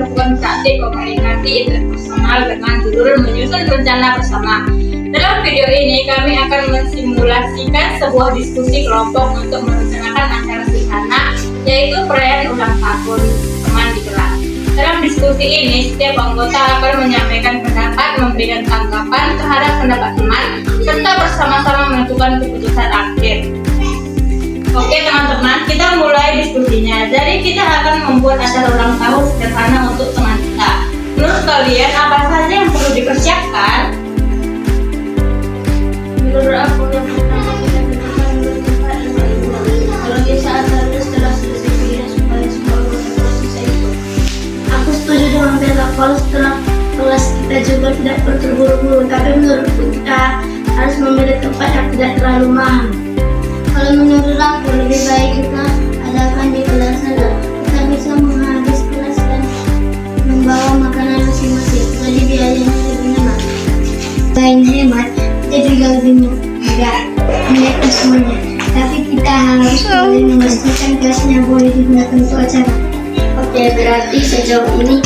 melakukan praktik komunikasi interpersonal dengan judul menyusun rencana bersama. Dalam video ini kami akan mensimulasikan sebuah diskusi kelompok untuk merencanakan acara sederhana, yaitu perayaan ulang tahun teman di kelas. Dalam diskusi ini, setiap anggota akan menyampaikan pendapat, memberikan tanggapan terhadap pendapat teman, serta bersama-sama menentukan keputusan akhir. Oke teman-teman, kita mulai diskusinya. Jadi kita akan membuat acara ulang tahun sederhana untuk teman kita. Menurut kalian apa saja yang perlu dipersiapkan? Menurut aku yang pertama kita gunakan tempat yang paling baik. Kalau biasa acara setelah selesai kuliah supaya semua anggota kelas bisa ikut. Aku setuju dengan Bella. Kalau setelah kelas kita juga tidak perlu terburu-buru, tapi menurutku kita harus memilih tempat yang tidak terlalu mahal. Kalau menurut aku lebih baik kita adakan di kelas saja. Kita bisa menghabis kelas dan membawa makanan masing-masing. Jadi biayanya lebih hemat. Selain hemat, kita juga lebih mudah mereka semuanya. Tapi kita harus memastikan kelasnya boleh digunakan untuk acara. Oke, berarti sejauh ini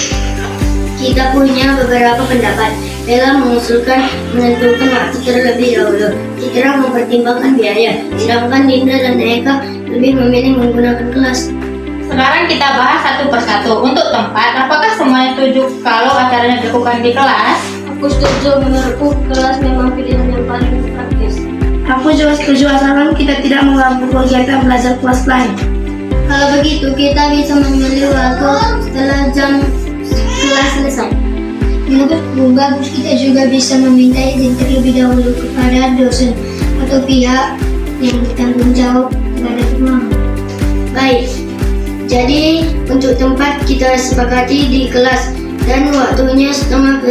kita punya beberapa pendapat. Bella mengusulkan menentukan waktu terlebih dahulu. Citra mempertimbangkan biaya, sedangkan Dinda dan Eka lebih memilih menggunakan kelas. Sekarang kita bahas satu persatu. Untuk tempat, apakah semuanya setuju kalau acaranya dilakukan di kelas? Aku setuju, menurutku kelas memang pilihan yang paling praktis. Aku juga setuju asalkan kita tidak mengganggu kegiatan belajar kelas lain. Kalau begitu, kita bisa memilih waktu setelah jam kelas selesai. Menurutku bagus, kita juga bisa meminta izin terlebih dahulu kepada dosen atau pihak yang bertanggung jawab terhadap rumah. Baik, jadi untuk tempat kita sepakati di kelas dan waktunya setelah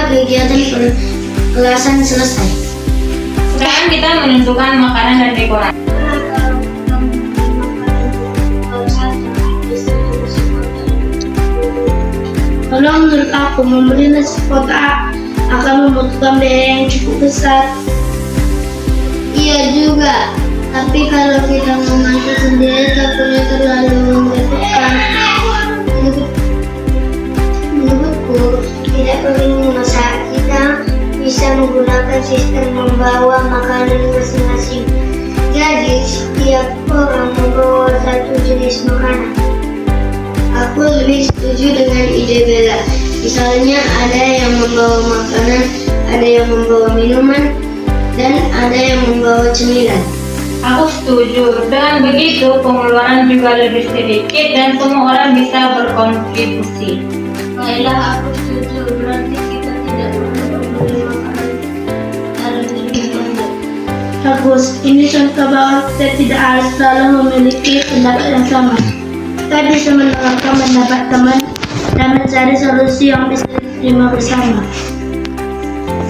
kegiatan kelasan selesai. Sekarang kita menentukan makanan dan dekorasi. Kalau menurut aku, membeli nasi kotak akan membutuhkan biaya yang cukup besar. Iya juga, tapi kalau kita memasak sendiri takutnya terlalu memberatkan. Menurutku tidak perlu memasak. Kita bisa menggunakan sistem membawa makanan masing-masing. Jadi setiap orang membawa satu jenis makanan. Aku lebih setuju dengan ide Bella. Misalnya ada yang membawa makanan, ada yang membawa minuman, dan ada yang membawa cemilan. Aku setuju. Dengan begitu, pengeluaran juga lebih sedikit dan semua orang bisa berkontribusi. Baiklah, aku setuju. Berarti kita tidak perlu membeli makanan dalam lebih banyak. Bagus, ini contoh bahwa kita tidak harus selalu memiliki pendapat yang sama. Kita bisa mendengarkan pendapat teman dan mencari solusi yang bisa diterima bersama.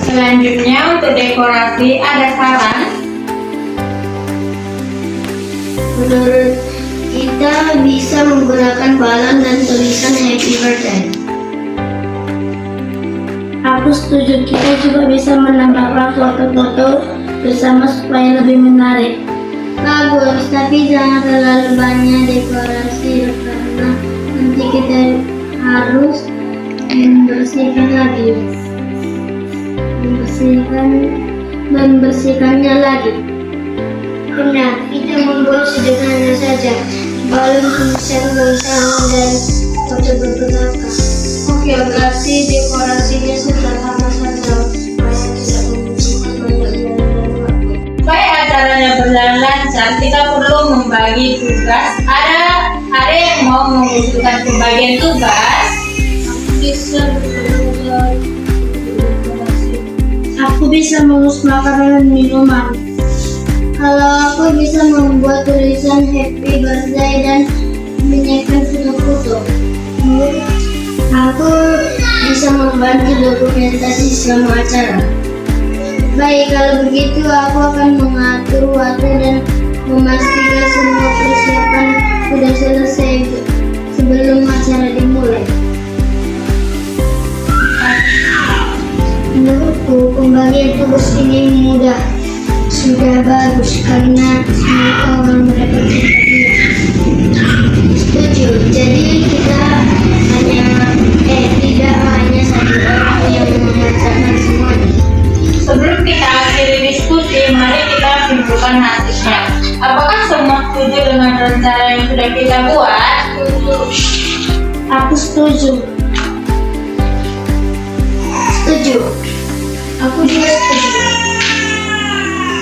Selanjutnya untuk dekorasi ada saran? Menurut kita bisa menggunakan balon dan tulisan Happy Birthday. Aku setuju, kita juga bisa menambahkan foto-foto bersama supaya lebih menarik. Bagus, tapi jangan terlalu banyak dekorasi karena nanti kita harus membersihkannya lagi. Benar, kita membuat sederhana saja, balon tulisan bersama dan foto beberapa. Oke, berarti dekorasinya sederhana saja supaya tidak membutuhkan banyak biaya dan waktu. Supaya acaranya berjalan lancar, kita perlu membagi tugas. Ada yang mau mengusulkan pembagian tugas? Aku bisa mengurus makanan dan minuman. Kalau aku bisa membuat tulisan Happy Birthday dan menyiapkan foto-foto. Aku bisa membantu dokumentasi selama acara. Baik, kalau begitu aku akan mengatur waktu dan memastikan semua persiapan sudah selesai sebelum acara dimulai. Menurutku pembagian tugas ini mudah, sudah bagus karena semua orang mendapat perhatian. Setuju, jadi kita hanya Aku setuju. Setuju. Aku juga setuju.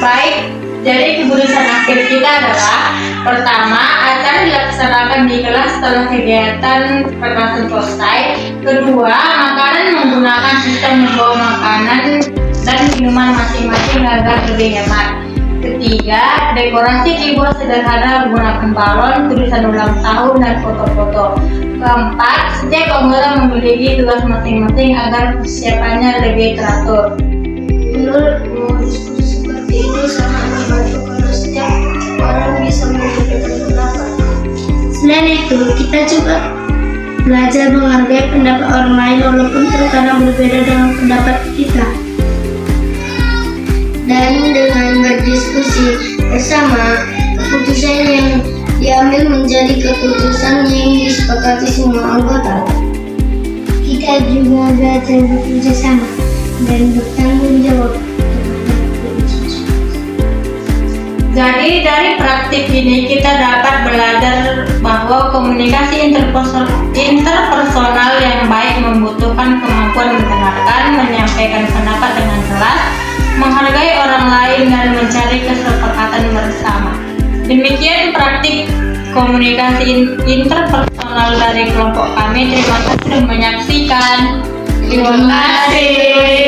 Baik, jadi keputusan akhir kita adalah pertama, acara dilaksanakan di kelas setelah kegiatan perkelasan selesai. Kedua, makanan menggunakan sistem membawa makanan dan minuman masing-masing agar lebih hemat. Ketiga, dekorasi dibuat sederhana menggunakan balon, tulisan ulang tahun, dan foto-foto. Keempat, setiap anggota memiliki tugas masing-masing agar persiapannya lebih teratur. Menurutmu, diskusi seperti ini sangat membantu kalau setiap orang bisa memberikan pendapat. Selain itu, kita juga belajar menghargai pendapat orang lain walaupun terkadang berbeda dengan pendapat kita. Dan dengan berdiskusi bersama, keputusan yang diambil menjadi keputusan yang disepakati semua anggota. Kita juga belajar bekerja sama dan bertanggung jawab. Jadi dari praktik ini kita dapat belajar bahwa komunikasi interpersonal yang baik membutuhkan kemampuan mendengarkan, menyampaikan pendapat dengan jelas, menghargai orang lain, dan mencari kesepakatan bersama. Demikian praktik komunikasi interpersonal dari kelompok kami. Terima kasih sudah menyaksikan. Terima kasih.